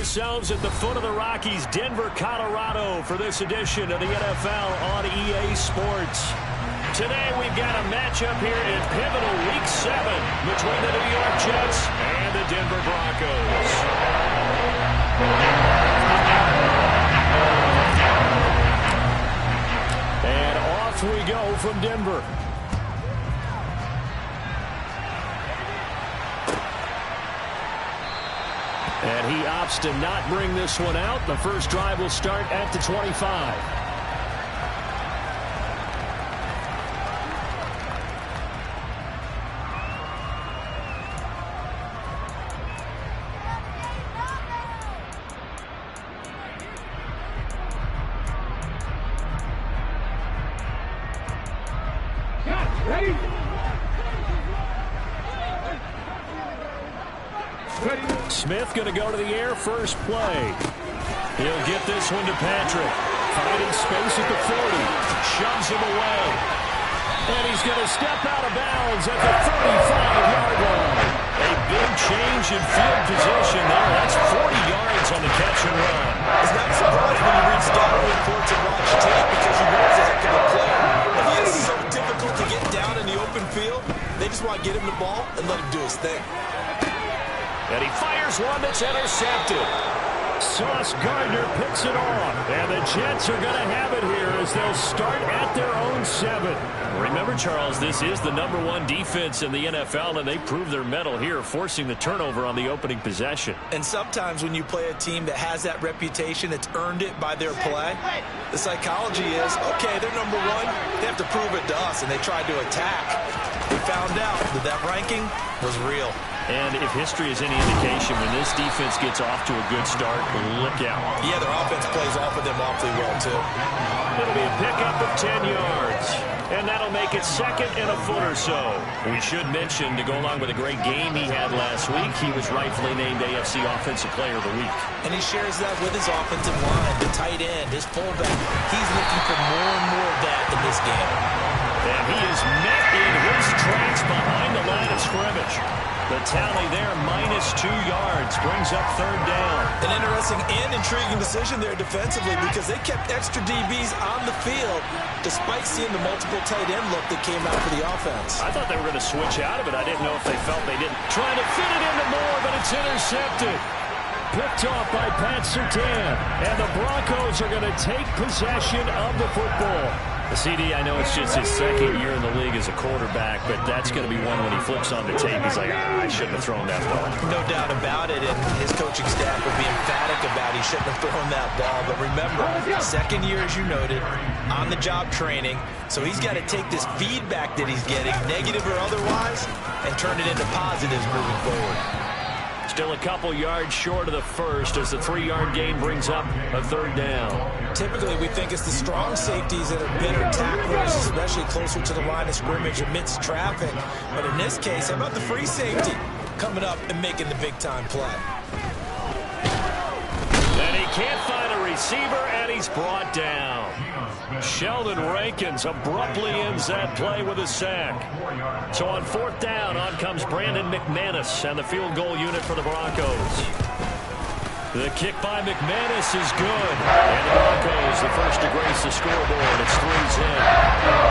ourselves at the foot of the Rockies, Denver, Colorado, for this edition of the NFL on EA Sports. Today we've got a matchup here in pivotal Week 7 between the New York Jets and the Denver Broncos. And off we go from Denver. And he opts to not bring this one out. The first drive will start at the 25. Smith going to go to the air, first play. He'll get this one to Patrick. Finding space at the 40. Shoves him away. And he's going to step out of bounds at the 35-yard line. A big change in field position there. That's 40 yards on the catch and run. It's not surprising when you read scouting reports and watch tape because he knows a heck of a player. But he is so difficult to get down in the open field. They just want to get him the ball and let him do his thing. And he fires one that's intercepted. Sauce Gardner picks it off. And the Jets are going to have it here as they'll start at their own 7. Remember, Charles, this is the #1 defense in the NFL, and they prove their mettle here, forcing the turnover on the opening possession. And sometimes when you play a team that has that reputation, that's earned it by their play, the psychology is, okay, they're #1. They have to prove it to us, and they tried to attack. We found out that that ranking was real. And if history is any indication, when this defense gets off to a good start, look out. Yeah, their offense plays off of them awfully well, too. It'll be a pickup of 10 yards. And that'll make it second and a foot or so. We should mention, to go along with a great game he had last week, he was rightfully named AFC Offensive Player of the Week. And he shares that with his offensive line, the tight end, his fullback. He's looking for more and more of that in this game. And he is met in his tracks behind the line of scrimmage. The tally there, -2 yards, brings up third down. An interesting and intriguing decision there defensively because they kept extra DBs on the field despite seeing the multiple tight end look that came out for the offense. I thought they were going to switch out of it. I didn't know if they felt they didn't. Trying to fit it into Moore, but it's intercepted. Picked off by Pat Surtain. And the Broncos are going to take possession of the football. The CD, I know it's just his second year in the league as a quarterback, but that's going to be one when he flips on the tape. He's like, I shouldn't have thrown that ball. No doubt about it, and his coaching staff will be emphatic about he shouldn't have thrown that ball. But remember, second year, as you noted, on-the-job training, so he's got to take this feedback that he's getting, negative or otherwise, and turn it into positives moving forward. Still a couple yards short of the first as the 3-yard gain brings up a third down. Typically, we think it's the strong safeties that are better tacklers, especially closer to the line of scrimmage amidst traffic. But in this case, how about the free safety coming up and making the big-time play? And he can't find a receiver, and he's brought down. Sheldon Rankins abruptly ends that play with a sack. So on fourth down, on comes Brandon McManus and the field goal unit for the Broncos. The kick by McManus is good. And the Broncos, the first to grace the scoreboard. It's 3's in.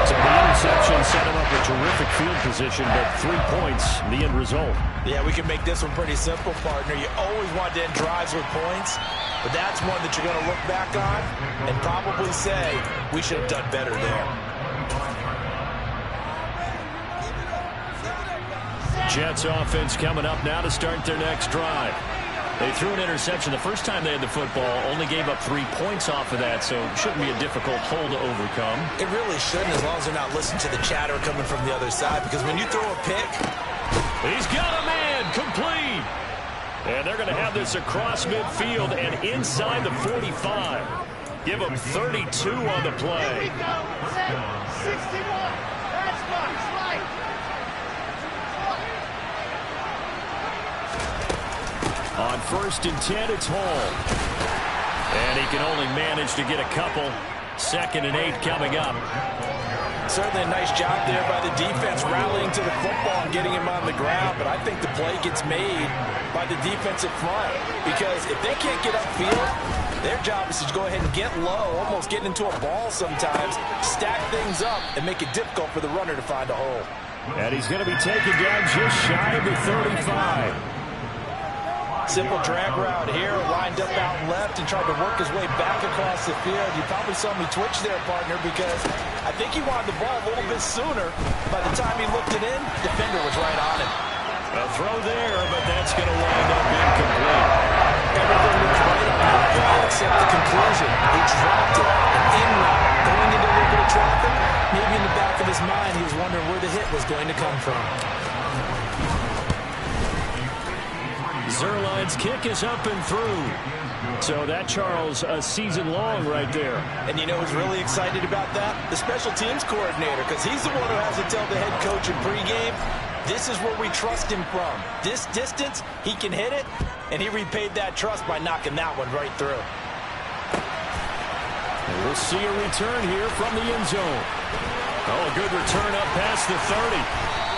So the interception set him up with terrific field position, but 3 points, the end result. Yeah, we can make this one pretty simple, partner. You always want to end drives with points, but that's one that you're going to look back on and probably say, we should have done better there. Jets offense coming up now to start their next drive. They threw an interception the first time they had the football, only gave up 3 points off of that, so it shouldn't be a difficult hole to overcome. It really shouldn't, as long as they're not listening to the chatter coming from the other side, because when you throw a pick... He's got a man, complete! And they're going to have this across midfield and inside the 45. Give them 32 on the play. 61. That's right. On 1st and 10, it's Hall. And he can only manage to get a couple. 2nd and 8 coming up. Certainly a nice job there by the defense rallying to the football and getting him on the ground, but I think the play gets made by the defensive front because if they can't get upfield, their job is to go ahead and get low, almost get into a ball sometimes, stack things up, and make it difficult for the runner to find a hole. And he's going to be taken down just shy of the 35. Simple drag route here, lined up out left and tried to work his way back across the field. You probably saw me twitch there, partner, because I think he wanted the ball a little bit sooner. By the time he looked it in, defender was right on him. A throw there, but that's going to wind up incomplete. Everything looks right on that play except the conclusion. He dropped it, an in route, going into a little bit of traffic. Maybe in the back of his mind, he was wondering where the hit was going to come from. Zerline's kick is up and through. So that, Charles, a season long right there. And you know who's really excited about that? The special teams coordinator, because he's the one who has to tell the head coach in pregame, this is where we trust him from. This distance, he can hit it, and he repaid that trust by knocking that one right through. And we'll see a return here from the end zone. Oh, a good return up past the 30.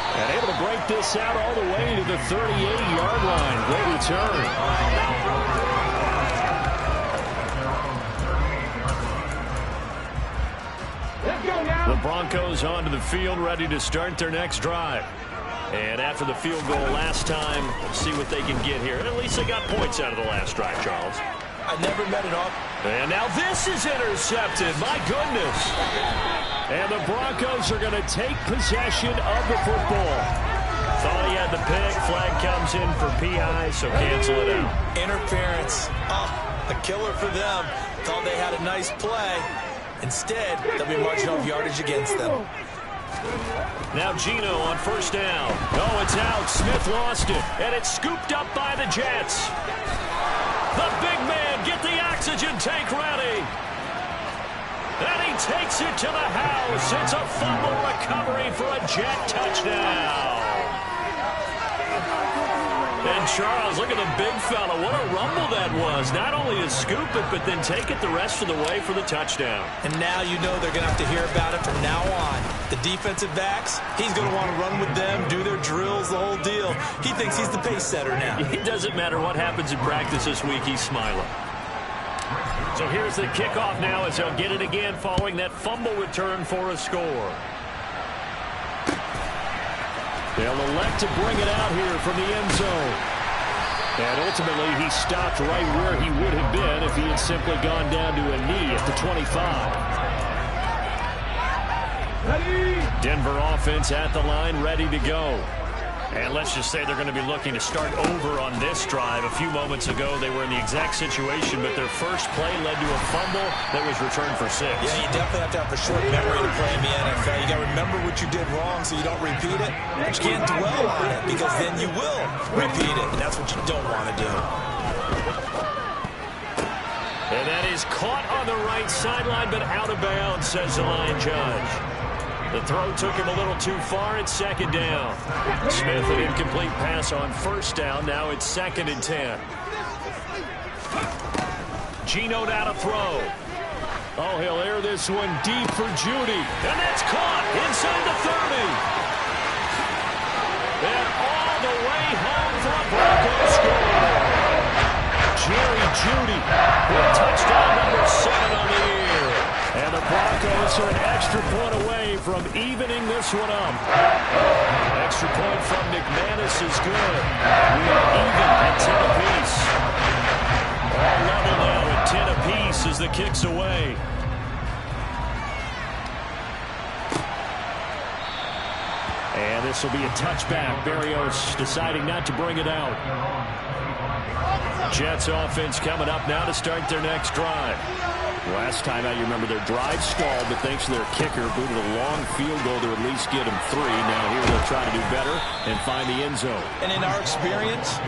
And able to break this out all the way to the 38-yard line. Great return. The Broncos onto the field, ready to start their next drive. And after the field goal last time, see what they can get here. And at least they got points out of the last drive, Charles. I never met it up. And now this is intercepted. My goodness. And the Broncos are going to take possession of the football. Thought he had the pick. Flag comes in for PI, so cancel it out. Interference. Oh, a killer for them. Thought they had a nice play. Instead, they'll be marching off yardage against them. Now Geno on first down. Oh, it's out. Smith lost it. And it's scooped up by the Jets. The big man, get the oxygen tank ready. And he takes it to the house. It's a fumble recovery for a Jet touchdown. And Charles, look at the big fella. What a rumble that was. Not only to scoop it, but then take it the rest of the way for the touchdown. And now you know they're going to have to hear about it from now on. The defensive backs, he's going to want to run with them, do their drills, the whole deal. He thinks he's the pace setter now. It doesn't matter what happens in practice this week, he's smiling. So here's the kickoff now as they'll get it again following that fumble return for a score. They'll elect to bring it out here from the end zone. And ultimately, he stopped right where he would have been if he had simply gone down to a knee at the 25. Denver offense at the line, ready to go. And let's just say they're going to be looking to start over on this drive. A few moments ago, they were in the exact situation, but their first play led to a fumble that was returned for 6. Yeah, you definitely have to have a short memory to play in the NFL. You got to remember what you did wrong so you don't repeat it. But you can't dwell on it because then you will repeat it, and that's what you don't want to do. And that is caught on the right sideline, but out of bounds, says the line judge. The throw took him a little too far. It's second down. Smith, an incomplete pass on first down. Now it's 2nd and 10. Geno now to throw. Oh, he'll air this one deep for Judy. And that's caught inside the 30. And all the way home for a Broncos score. Jerry Judy with touchdown number 7 on the year. And the Broncos are an extra point away from evening this one up. Extra point from McManus is good. We are even at 10 apiece. All level now at 10 apiece as the kick's away. And this will be a touchback. Berrios deciding not to bring it out. Jets offense coming up now to start their next drive. Last time out, you remember their drive stalled, but thanks to their kicker, booted a long field goal to at least get them 3. Now here they'll try to do better and find the end zone. And in our experience,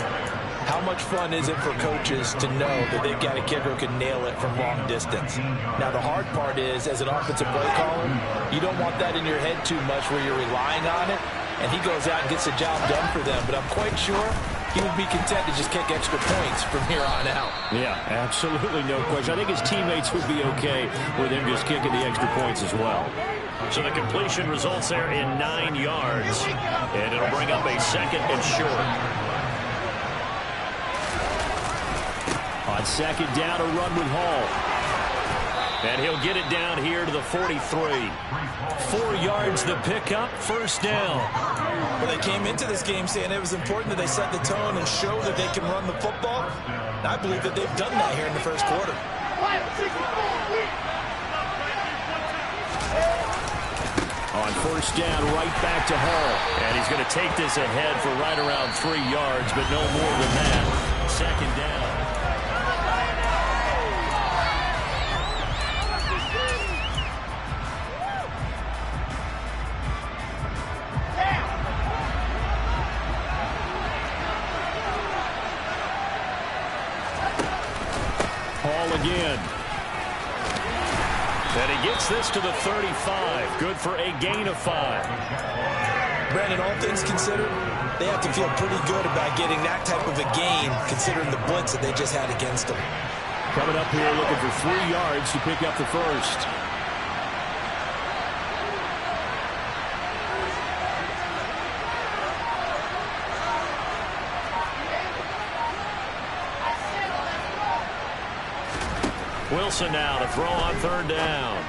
how much fun is it for coaches to know that they've got a kicker who can nail it from long distance? Now, the hard part is, as an offensive play caller, you don't want that in your head too much where you're relying on it, and he goes out and gets the job done for them. But I'm quite sure he would be content to just kick extra points from here on out. Yeah, absolutely no question. I think his teammates would be okay with him just kicking the extra points as well. So the completion results there in 9 yards. And it'll bring up a 2nd and short. On 2nd down, a run with Hall. And he'll get it down here to the 43. 4 yards the pickup, 1st down. Well, they came into this game saying it was important that they set the tone and show that they can run the football. And I believe that they've done that here in the 1st quarter. On 1st down, right back to Hall. And he's going to take this ahead for right around 3 yards, but no more than that. 2nd down. Hall again. And he gets this to the 35. Good for a gain of 5. Brandon, all things considered, they have to feel pretty good about getting that type of a gain, considering the blitz that they just had against them. Coming up here looking for 3 yards to pick up the 1st. Wilson now to throw on 3rd down.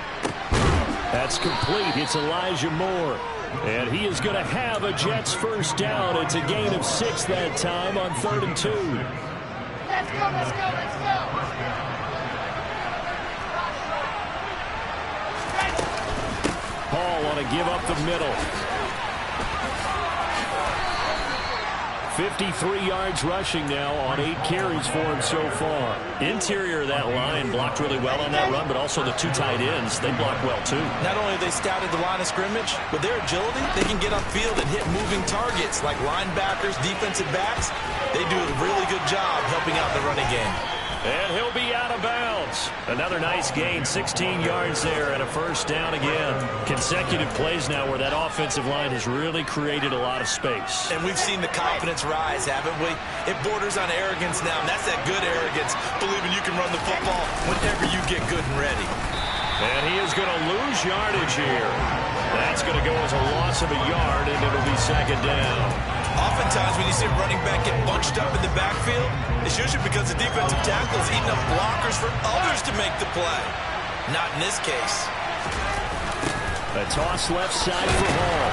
That's complete. It's Elijah Moore. And he is going to have a Jets 1st down. It's a gain of 6 that time on 3rd and 2. Let's go, let's go, let's go. Hall want to give up the middle. 53 yards rushing now on 8 carries for him so far. Interior of that line blocked really well on that run, but also the 2 tight ends, they blocked well too. Not only have they scouted the line of scrimmage, with their agility, they can get upfield and hit moving targets like linebackers, defensive backs. They do a really good job helping out the running game. And he'll be out of bounds. Another nice gain, 16 yards there and a 1st down again. Consecutive plays now where that offensive line has really created a lot of space. And we've seen the confidence rise, haven't we? It borders on arrogance now, and that's that good arrogance, believing you can run the football whenever you get good and ready. And he is going to lose yardage here. That's going to go as a loss of a yard, and it'll be 2nd down. Oftentimes when you see a running back get bunched up in the backfield, it's usually because the defensive tackle is eating up blockers for others to make the play. Not in this case. A toss left side for Hall.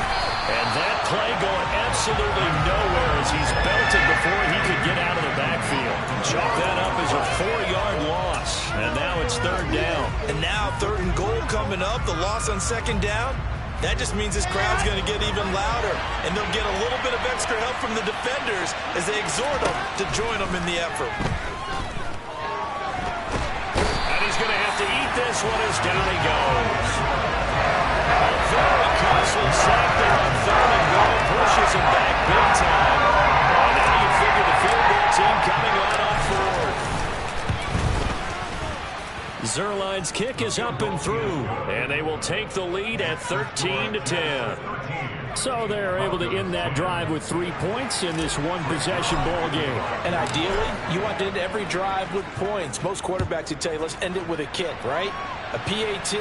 And that play going absolutely nowhere as he's belted before he could get out of the backfield. Chalk that up as a 4-yard loss. And now it's 3rd down. And now 3rd and goal coming up. The loss on 2nd down. That just means this crowd's going to get even louder, and they'll get a little bit of extra help from the defenders as they exhort them to join them in the effort. And he's going to have to eat this one as down he goes. A very costly sack there on 3rd and goal, pushes him back big time. And now you figure the field goal team coming out on 4th. Zerline's kick is up and through, and they will take the lead at 13-10. So they're able to end that drive with 3 points in this one-possession ball game. And ideally, you want to end every drive with points. Most quarterbacks would tell you, let's end it with a kick, right? A PAT,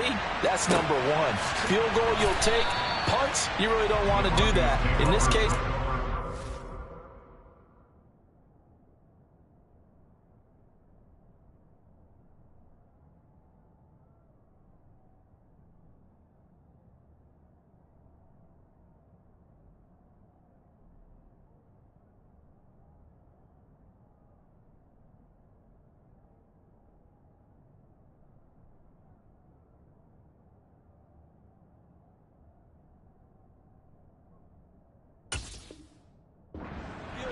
that's number 1. Field goal you'll take. Punts, you really don't want to do that. In this case,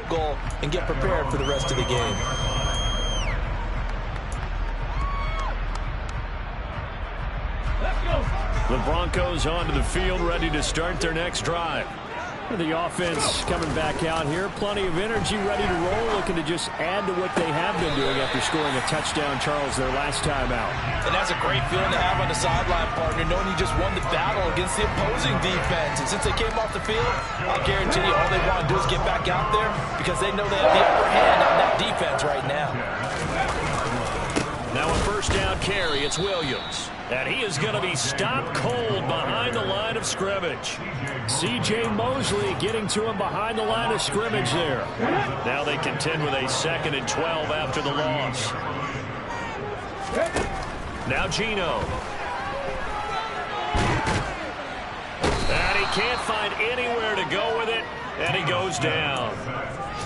goal and get prepared for the rest of the game. The Broncos onto the field, ready to start their next drive. The offense coming back out here. Plenty of energy, ready to roll, looking to just add to what they have been doing after scoring a touchdown, Charles, their last time out. And that's a great feeling to have on the sideline, partner, knowing you just won the battle against the opposing defense. And since they came off the field, I guarantee you all they want to do is get back out there because they know they have the upper hand on that defense right now. Now Now a first down carry. It's Williams. And he is going to be stopped cold behind the line of scrimmage. C.J. Mosley getting to him behind the line of scrimmage there. Now they contend with a 2nd and 12 after the loss. Now Geno. And he can't find anywhere to go with it, and he goes down.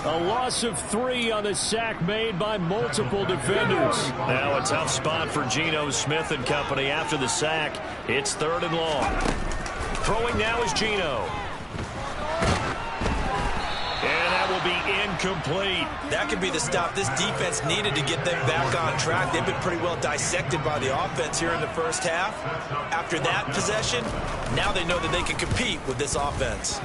A loss of 3 on the sack made by multiple defenders. Now a tough spot for Geno Smith and company after the sack. It's 3rd and long. Throwing now is Geno. And that will be incomplete. That could be the stop this defense needed to get them back on track. They've been pretty well dissected by the offense here in the first half. After that possession, now they know that they can compete with this offense.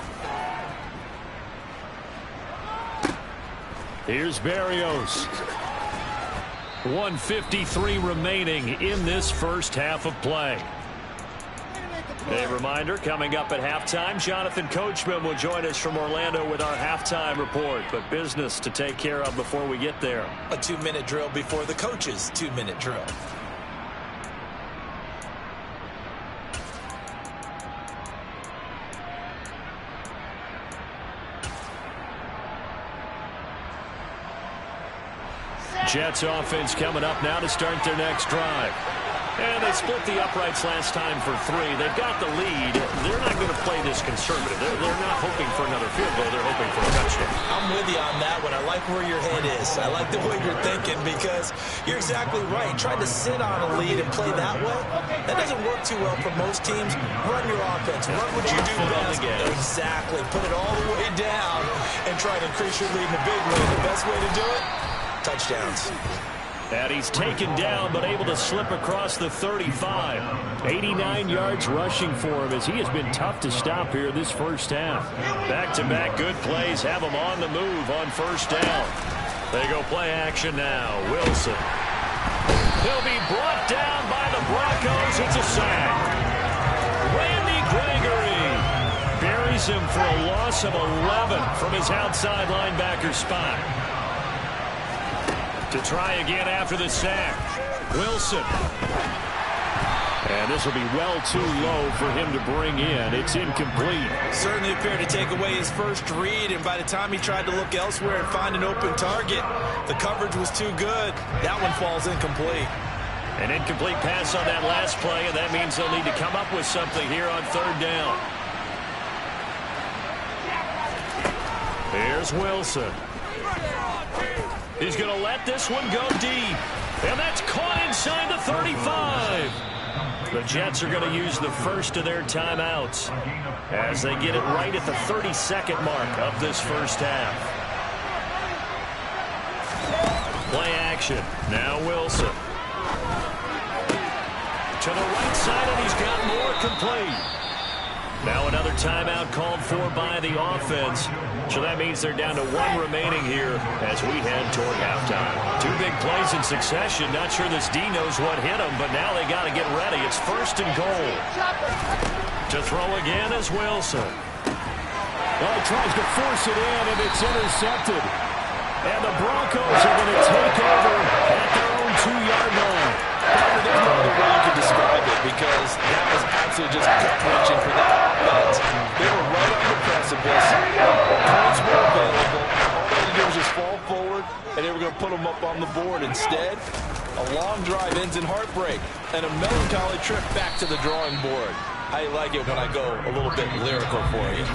Here's Berrios. 1:53 remaining in this first half of play. A reminder, coming up at halftime, Jonathan Coachman will join us from Orlando with our halftime report. But business to take care of before we get there. A 2-minute drill before the coach's 2-minute drill. Jets offense coming up now to start their next drive. And they split the uprights last time for 3. They've got the lead. They're not going to play this conservative. They're not hoping for another field goal. They're hoping for a touchdown. I'm with you on that one. I like where your head is. I like the way you're thinking because you're exactly right. Trying to sit on a lead and play that way, that doesn't work too well for most teams. Run your offense. Run what you do best. Exactly. Put it all the way down and try to increase your lead in a big way. The best way to do it? Touchdowns. And he's taken down but able to slip across the 35. 89 yards rushing for him as he has been tough to stop here this first half. Back-to-back good plays have him on the move on first down. They go play action now. Wilson. He'll be brought down by the Broncos. It's a sack. Randy Gregory buries him for a loss of 11 from his outside linebacker spot. To try again after the sack. Wilson. And this will be well too low for him to bring in. It's incomplete. Certainly appeared to take away his first read, and by the time he tried to look elsewhere and find an open target, the coverage was too good. That one falls incomplete. An incomplete pass on that last play, and that means they'll need to come up with something here on 3rd down. Here's Wilson. He's going to let this one go deep. And that's caught inside the 35. The Jets are going to use the first of their timeouts as they get it right at the 32nd mark of this first half. Play action. Now Wilson. To the right side, and he's got more complete. Now another timeout called for by the offense. So that means they're down to 1 remaining here as we head toward halftime. 2 big plays in succession. Not sure this D knows what hit him, but now they got to get ready. It's 1st and goal. To throw again is Wilson. Well, he tries to force it in, and it's intercepted. And the Broncos are going to take over at their own 2-yard line. There's no other way you could describe it because that was absolutely just gut-wrenching for that offense. They were right on the precipice. Points were available. All they had to do was just fall forward, and they were going to put them up on the board. Instead, a long drive ends in heartbreak and a melancholy trip back to the drawing board. I like it when I go a little bit lyrical for you.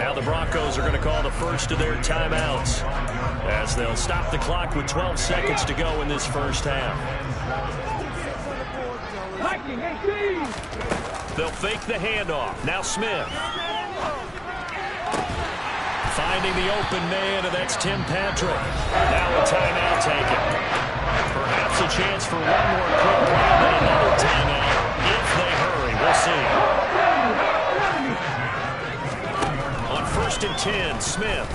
Now the Broncos are going to call the first of their timeouts as they'll stop the clock with 12 seconds to go in this first half. They'll fake the handoff. Now Smith. Finding the open man, and that's Tim Patrick. Now a timeout taken. Perhaps a chance for one more quick play, but another timeout if they hurry. We'll see. On 1st and 10, Smith.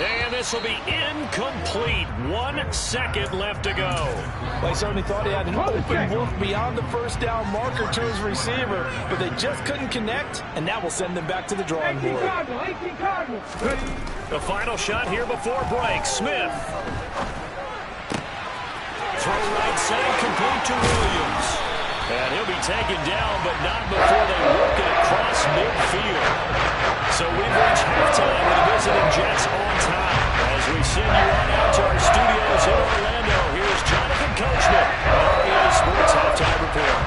And this will be incomplete. 1 second left to go. Well, he certainly thought he had an open look beyond the first down marker to his receiver, but they just couldn't connect, and that will send them back to the drawing board. The final shot here before break. Smith. throw right side, complete to Williams. And he'll be taken down, but not before they work it across midfield. So we've reached halftime with the visiting Jets on top. As we send you on out to our studios in Orlando, here's Jonathan Coachman on REA Sports Halftime Report.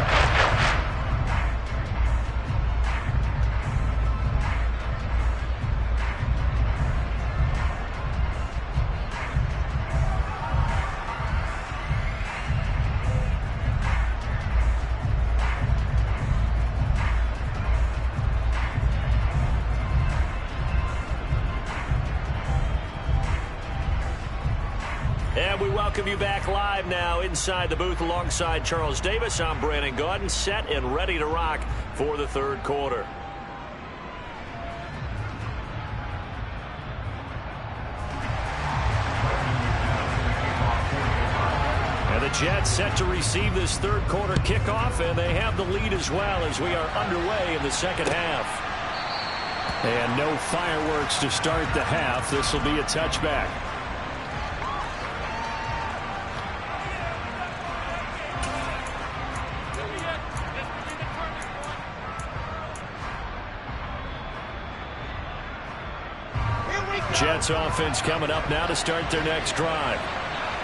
And we welcome you back live now inside the booth alongside Charles Davis. I'm Brandon Gaudin, set and ready to rock for the third quarter. And the Jets set to receive this third quarter kickoff, and they have the lead as well as we are underway in the second half. And no fireworks to start the half. This will be a touchback. Jets offense coming up now to start their next drive.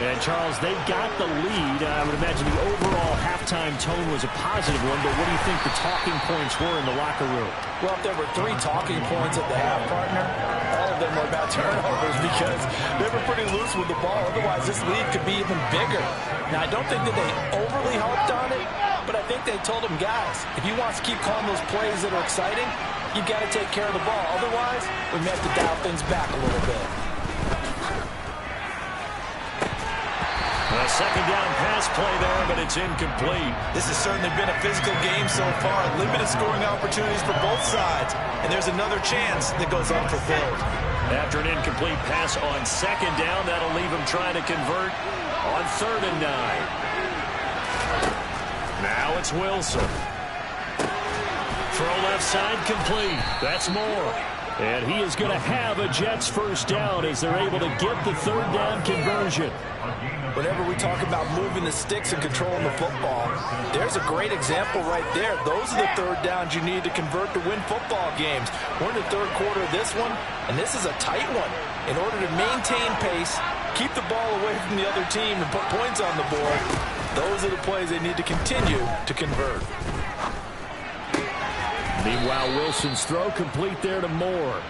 And, Charles, they've got the lead. I would imagine the overall halftime tone was a positive one, but what do you think the talking points were in the locker room? Well, if there were 3 talking points at the half, partner, all of them were about turnovers because they were pretty loose with the ball. Otherwise, this lead could be even bigger. Now, I don't think that they overly harped on it, but I think they told them, guys, if you want to keep calling those plays that are exciting, you've got to take care of the ball. Otherwise, we may have to dial things back a little bit. A second down pass play there, but it's incomplete. This has certainly been a physical game so far. Limited scoring opportunities for both sides. And there's another chance that goes unfulfilled. After an incomplete pass on second down, that'll leave him trying to convert on 3rd and 9. Now it's Wilson. Throw left side complete. That's Moore. And he is going to have a Jets first down as they're able to get the 3rd down conversion. Whenever we talk about moving the sticks and controlling the football, there's a great example right there. Those are the 3rd downs you need to convert to win football games. We're in the 3rd quarter of this one, and this is a tight one. In order to maintain pace, keep the ball away from the other team, and put points on the board, those are the plays they need to continue to convert. Meanwhile, Wilson's throw complete there to Moore.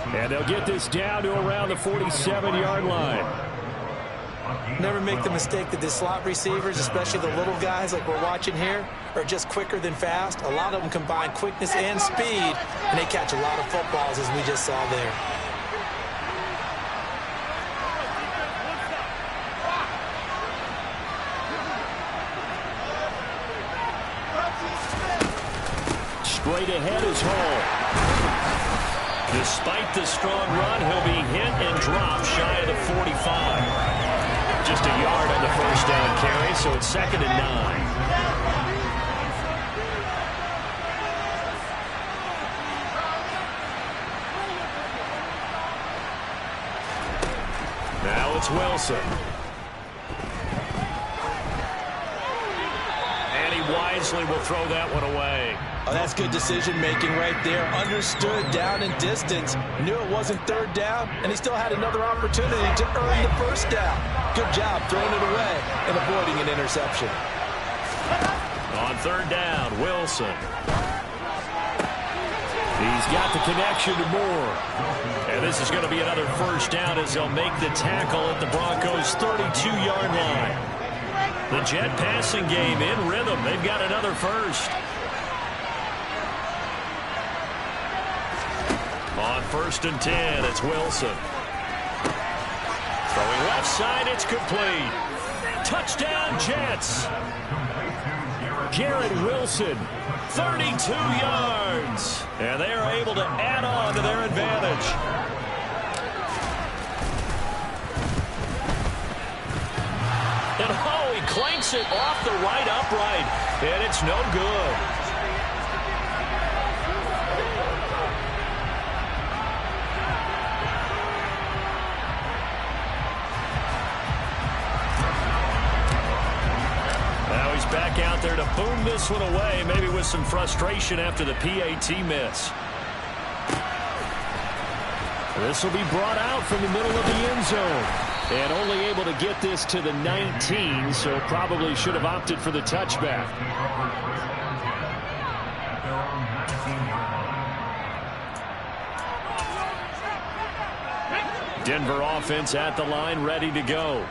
And they'll get this down to around the 47-yard line. Never make the mistake that the slot receivers, especially the little guys like we're watching here, are just quicker than fast. A lot of them combine quickness and speed, and they catch a lot of footballs, as we just saw there. Straight ahead is Hall. Despite the strong run, he'll be hit and dropped shy of the 45. Just a yard on the first down carry, so it's 2nd and 9. Now it's Wilson. And he wisely will throw that one away. Oh, that's good decision-making right there. Understood down and distance. Knew it wasn't 3rd down, and he still had another opportunity to earn the first down. Good job throwing it away and avoiding an interception. On 3rd down, Wilson. He's got the connection to Moore. And this is going to be another first down as they'll make the tackle at the Broncos' 32-yard line. The Jet passing game in rhythm. They've got another first. On 1st and 10, it's Wilson. Throwing left side, it's complete. Touchdown, Jets. Garrett Wilson, 32 yards. And they are able to add on to their advantage. And oh, he clanks it off the right upright. And it's no good. out there to boom this one away, maybe with some frustration after the PAT miss. This will be brought out from the middle of the end zone. And only able to get this to the 19, so probably should have opted for the touchback. Denver offense at the line, ready to go.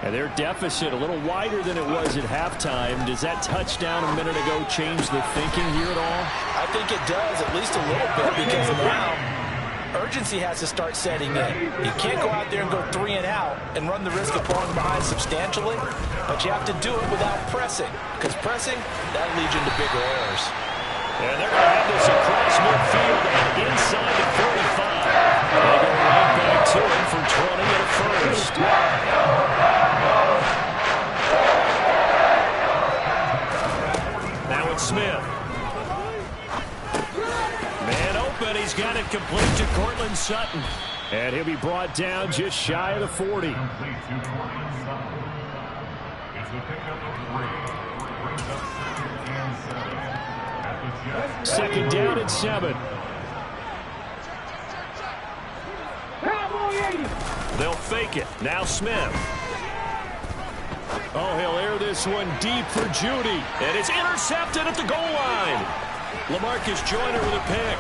And their deficit a little wider than it was at halftime. Does that touchdown a minute ago change the thinking here at all? I think it does, at least a little bit, because now urgency has to start setting in. You can't go out there and go 3 and out and run the risk of falling behind substantially, but you have to do it without pressing, because pressing, that leads you into bigger errors. And they're going to have this across midfield and inside the 45. They go right back to it from 20 and a first. Now it's Smith. Man open. He's got it complete to Cortland Sutton. And he'll be brought down just shy of the 40. Second down and 7. They'll fake it. Now Smith. Oh, he'll air this one deep for Judy. And it's intercepted at the goal line. LaMarcus Joyner with a pick.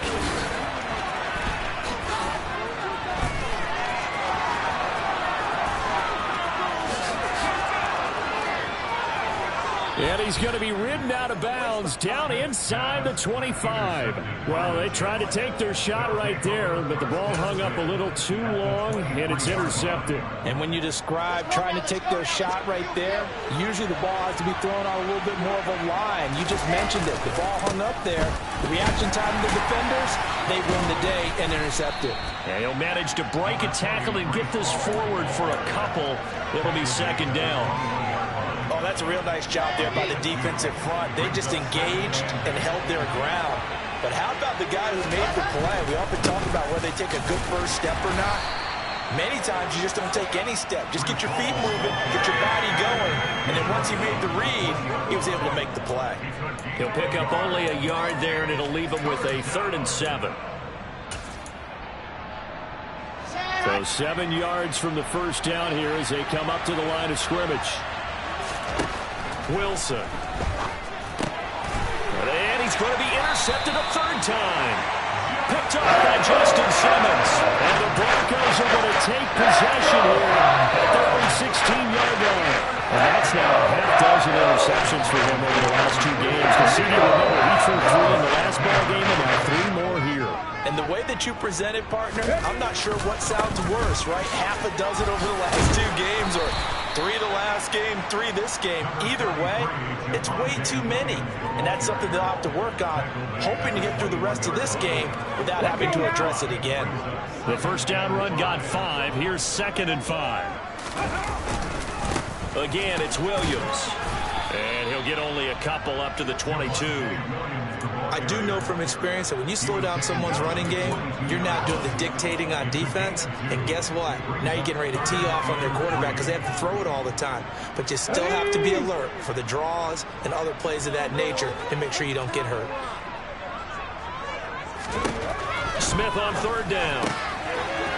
And he's going to be ridden out of bounds down inside the 25. Well, they tried to take their shot right there, but the ball hung up a little too long, and it's intercepted. And when you describe trying to take their shot right there, usually the ball has to be thrown on a little bit more of a line. You just mentioned it. The ball hung up there. The reaction time of the defenders, they win the day and intercept it. And he'll manage to break a tackle and get this forward for a couple. It'll be second down. Oh, that's a real nice job there by the defensive front. They just engaged and held their ground. But how about the guy who made the play? We often talk about whether they take a good first step or not. Many times you just don't take any step. Just get your feet moving, get your body going. And then once he made the read, he was able to make the play. He'll pick up only a yard there, and it'll leave him with a 3rd and 7. So 7 yards from the first down here as they come up to the line of scrimmage. Wilson. And he's going to be intercepted a 3rd time. Picked up by Justin Simmons. And the Broncos are going to take possession here at their own 16-yard line. And that's now a half dozen interceptions for him over the last 2 games. The senior, remember, he threw 3 in the last ball game and now 3 more here. And the way that you present it, partner, I'm not sure what sounds worse, right? Half a dozen over the last 2 games, or 3 the last game, 3 this game. Either way, it's way too many. And that's something they'll have to work on, hoping to get through the rest of this game without having to address it again. The first down run got 5. Here's 2nd and 5. Again, it's Williams. And he'll get only a couple up to the 22. I do know from experience that when you slow down someone's running game, you're now doing the dictating on defense. And guess what? Now you're getting ready to tee off on their quarterback because they have to throw it all the time. But you still have to be alert for the draws and other plays of that nature to make sure you don't get hurt. Smith on 3rd down.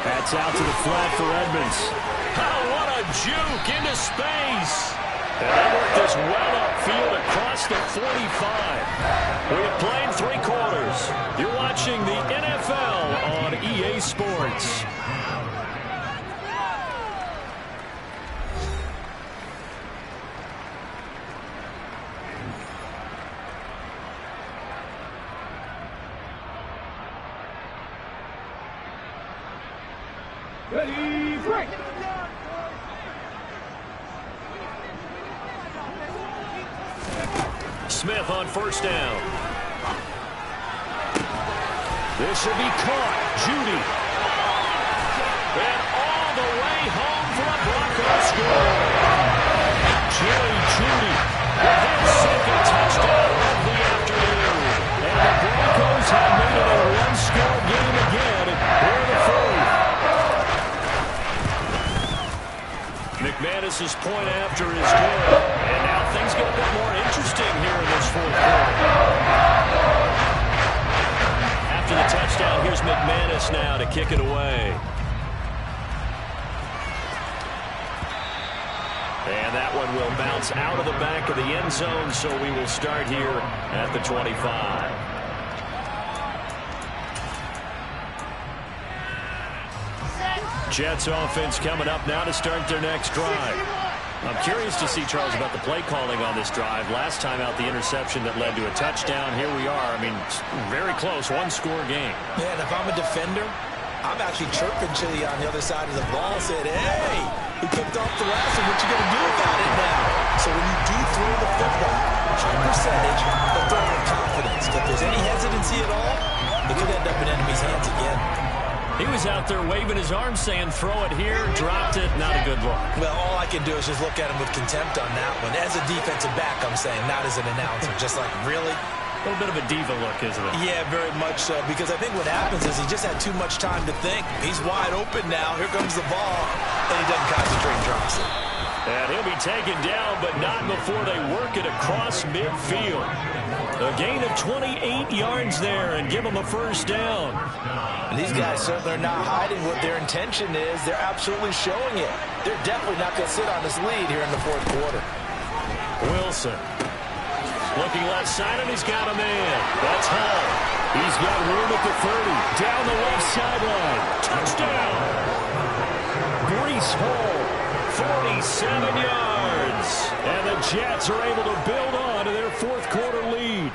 That's out to the flat for Edmonds. Oh, what a juke into space. And they work this well upfield across the 45. We have played 3 quarters. You're watching the NFL on EA Sports. Ready, break! Smith on 1st down. This will be caught. Judy. And all the way home for a Broncos score. Jerry Judy with his 2nd touchdown of the afternoon. And the Broncos have made it a 1-score game again. Here the 4th. McManus's point after is good. And now things get a bit more interesting here pass now to kick it away. And that one will bounce out of the back of the end zone, so we will start here at the 25. Jets offense coming up now to start their next drive. I'm curious to see, Charles, about the play calling on this drive. Last time out, the interception that led to a touchdown. Here we are. I mean, very close, one-score game. Yeah, and if I'm a defender, I'm actually chirping Chili on the other side of the ball, said, hey, he picked off the last one. What you going to do about it now? So when you do throw the football, high percentage, but throw with confidence. If there's any hesitancy at all, it could end up in enemy's hands again. He was out there waving his arms saying, throw it here, dropped it, not a good look. Well, all I can do is just look at him with contempt on that one. As a defensive back, I'm saying, not as an announcer. Just like, really? A little bit of a diva look, isn't it? Yeah, very much so, because I think what happens is he just had too much time to think. He's wide open now. Here comes the ball, and he doesn't concentrate and drops it. And he'll be taken down, but not before they work it across midfield. A gain of 28 yards there and give them a first down. And these guys certainly are not hiding what their intention is. They're absolutely showing it. They're definitely not going to sit on this lead here in the fourth quarter. Wilson looking left side, and he's got a man. That's Hall. He's got room at the 30. Down the left sideline. Touchdown. Breece Hall, 47 yards. And the Jets are able to build on to their fourth quarter lead.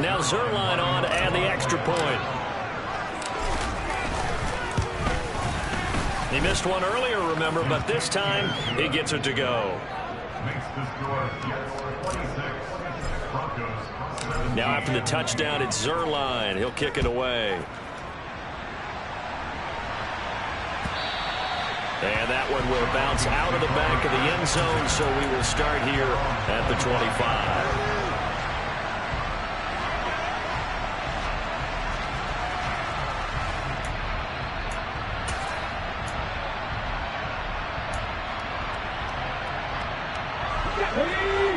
Now Zerline on and the extra point. He missed one earlier, remember, but this time he gets it to go. Now after the touchdown, it's Zerline. He'll kick it away. And that one will bounce out of the back of the end zone, so we will start here at the 25.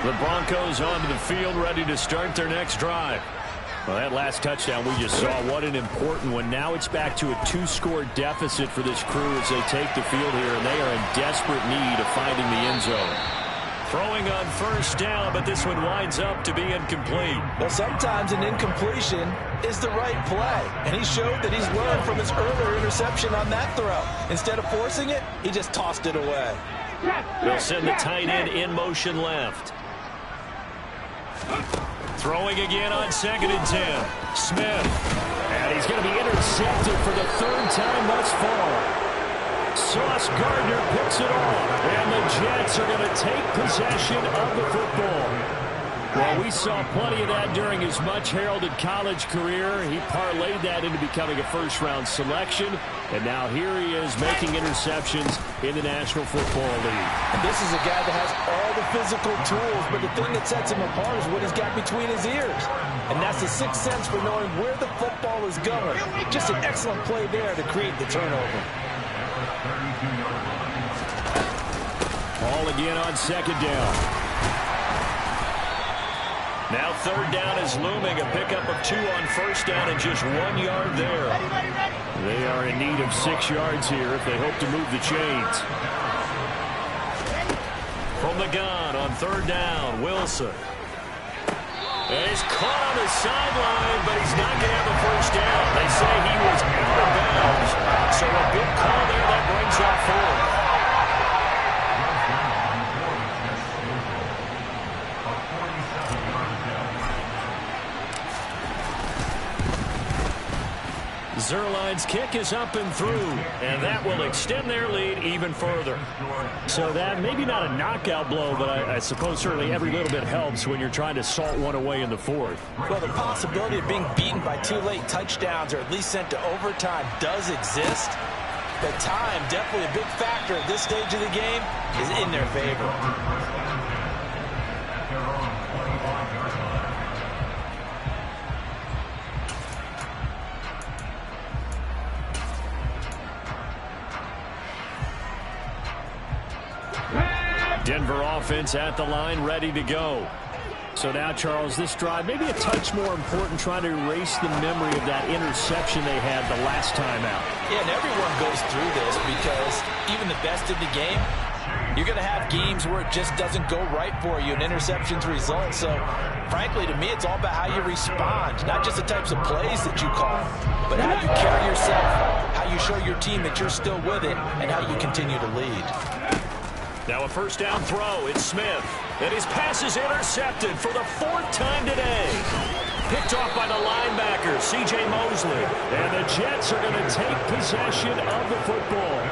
The Broncos onto the field, ready to start their next drive. Well, that last touchdown we just saw, what an important one. Now it's back to a two-score deficit for this crew as they take the field here, and they are in desperate need of finding the end zone. Throwing on first down, but this one winds up to be incomplete. Well, sometimes an incompletion is the right play, and he showed that he's learned from his earlier interception on that throw. Instead of forcing it, he just tossed it away. They'll send the tight end in motion left. Throwing again on 2nd and 10. Smith. And he's going to be intercepted for the third time thus far. Sauce Gardner picks it off. And the Jets are going to take possession of the football. Well, we saw plenty of that during his much-heralded college career. He parlayed that into becoming a first-round selection. And now here he is making interceptions in the National Football League. And this is a guy that has all the physical tools, but the thing that sets him apart is what he's got between his ears. And that's the sixth sense for knowing where the football is going. Just an excellent play there to create the turnover. Ball again on 2nd down. Now 3rd down is looming. A pickup of 2 on 1st down and just 1 yard there. They are in need of 6 yards here if they hope to move the chains. From the gun on 3rd down, Wilson. And he's caught on the sideline, but he's not going to have a first down. They say he was out of bounds. So a big call there that brings up 4th. Zerline's kick is up and through, and that will extend their lead even further. So that maybe not a knockout blow, but I suppose certainly every little bit helps when you're trying to salt one away in the 4th. Well, the possibility of being beaten by 2 late touchdowns or at least sent to overtime does exist, but time, definitely a big factor at this stage of the game, is in their favor. Denver offense at the line, ready to go. So now, Charles, this drive maybe a touch more important, trying to erase the memory of that interception they had the last time out. Yeah, and everyone goes through this because even the best of the game, you're going to have games where it just doesn't go right for you and interceptions result. So, frankly, to me, it's all about how you respond, not just the types of plays that you call, but how you carry yourself, how you show your team that you're still with it, and how you continue to lead. Now a first down throw. It's Smith. And his pass is intercepted for the 4th time today. Picked off by the linebacker, C.J. Mosley. And the Jets are going to take possession of the football.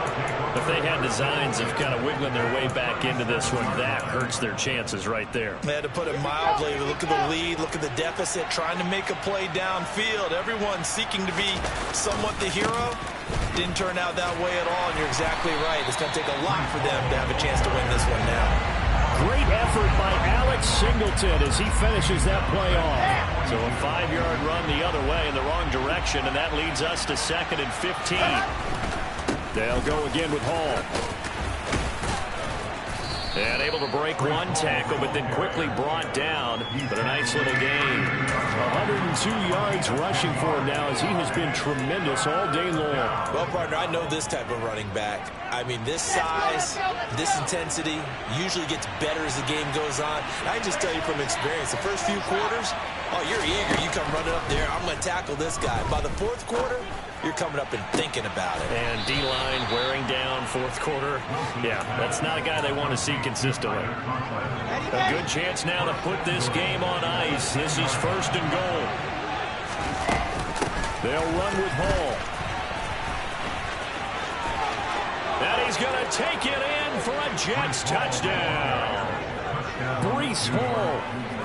If they had designs of kind of wiggling their way back into this one, that hurts their chances right there. They had to put it mildly. Look at the lead, look at the deficit, trying to make a play downfield. Everyone seeking to be somewhat the hero. Didn't turn out that way at all, and you're exactly right. It's going to take a lot for them to have a chance to win this one now. Great effort by Alex Singleton as he finishes that play off. So a 5-yard run the other way in the wrong direction, and that leads us to 2nd and 15. They'll go again with Hall. And able to break one tackle, but then quickly brought down. But a nice little gain. 102 yards rushing for him now as he has been tremendous all day long. Well, partner, I know this type of running back. I mean, this size, this intensity usually gets better as the game goes on. I can just tell you from experience, the first few quarters, oh, you're eager. You come running up there. I'm going to tackle this guy. By the 4th quarter, you're coming up and thinking about it. And D-line wearing down 4th quarter. Yeah, that's not a guy they want to see consistently. A good chance now to put this game on ice. This is 1st and goal. They'll run with Hall. And he's going to take it in for a Jets touchdown. Breece Hall,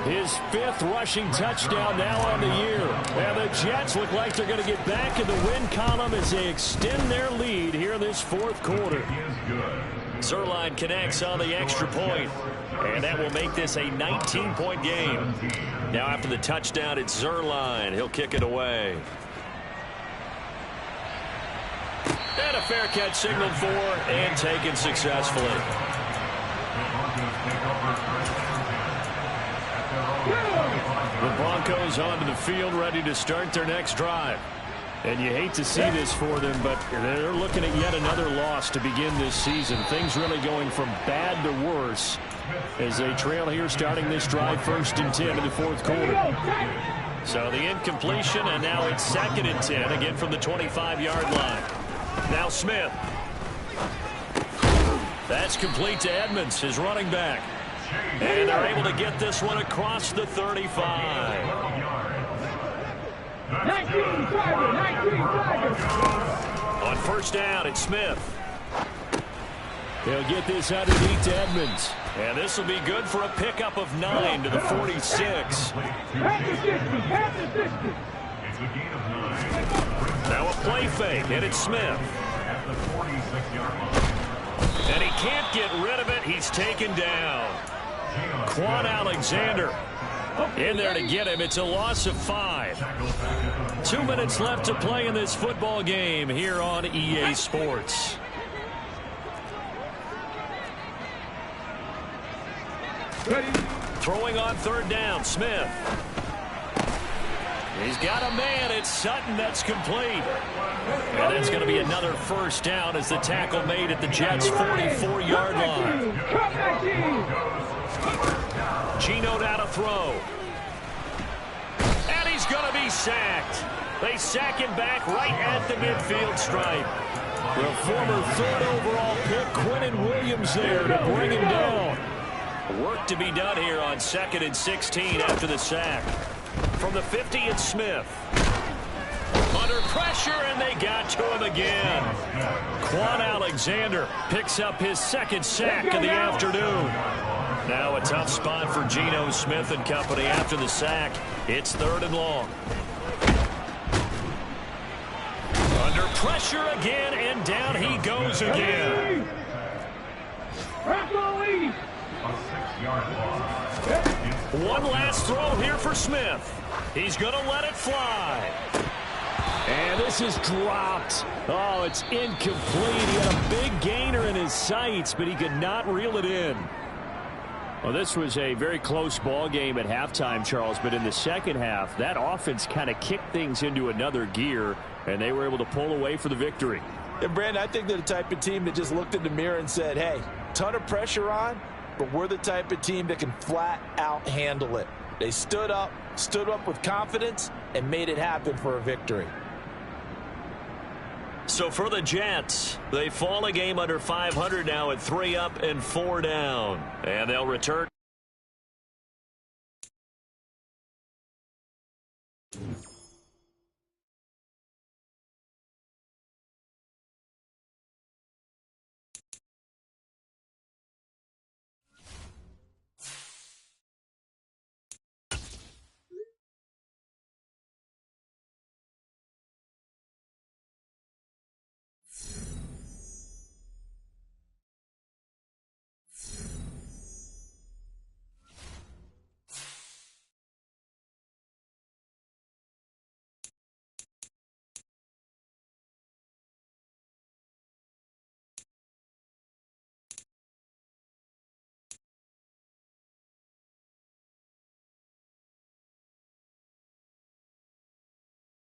his 5th rushing touchdown now on the year. And the Jets look like they're going to get back in the win column as they extend their lead here in this 4th quarter. Zuerlein connects on the extra point, and that will make this a 19-point game. Now after the touchdown, it's Zuerlein. He'll kick it away. And a fair catch signaled for and taken successfully. The Broncos onto the field, ready to start their next drive. And you hate to see this for them, but they're looking at yet another loss to begin this season. Things really going from bad to worse as they trail here starting this drive 1st and 10 in the 4th quarter. So the incompletion, and now it's 2nd and 10, again from the 25-yard line. Now Smith. That's complete to Edmonds, his running back. And they're able to get this one across the 35. 19 On 1st down, it's Smith. They'll get this underneath to Edmonds. And this will be good for a pickup of 9 to the 46. Now a play fake, and it's Smith. And he can't get rid of it. He's taken down. Quan Alexander in there to get him. It's a loss of 5. 2 minutes left to play in this football game here on EA Sports. Throwing on 3rd down, Smith. He's got a man. It's Sutton. That's complete. And that's going to be another 1st down as the tackle made at the Jets' 44-yard line. Geno now to throw. And he's going to be sacked. They sack him back right at the midfield stripe. The former 3rd overall pick, Quinnen Williams, there to bring him down. Work to be done here on 2nd and 16 after the sack. From the 50, it's Smith. Under pressure, and they got to him again. Quan Alexander picks up his 2nd sack of the afternoon. Now a tough spot for Geno Smith and company after the sack. It's 3rd and long. Under pressure again, and down he goes again. One last throw here for Smith. He's going to let it fly. And this is dropped. Oh, it's incomplete. He had a big gainer in his sights, but he could not reel it in. Well, this was a very close ball game at halftime, Charles, but in the second half, that offense kind of kicked things into another gear, and they were able to pull away for the victory. And, Brandon, I think they're the type of team that just looked in the mirror and said, hey, ton of pressure on, but we're the type of team that can flat out handle it. They stood up with confidence, and made it happen for a victory. So for the Jets, they fall a game under 500 now at 3 up and 4 down. And they'll return.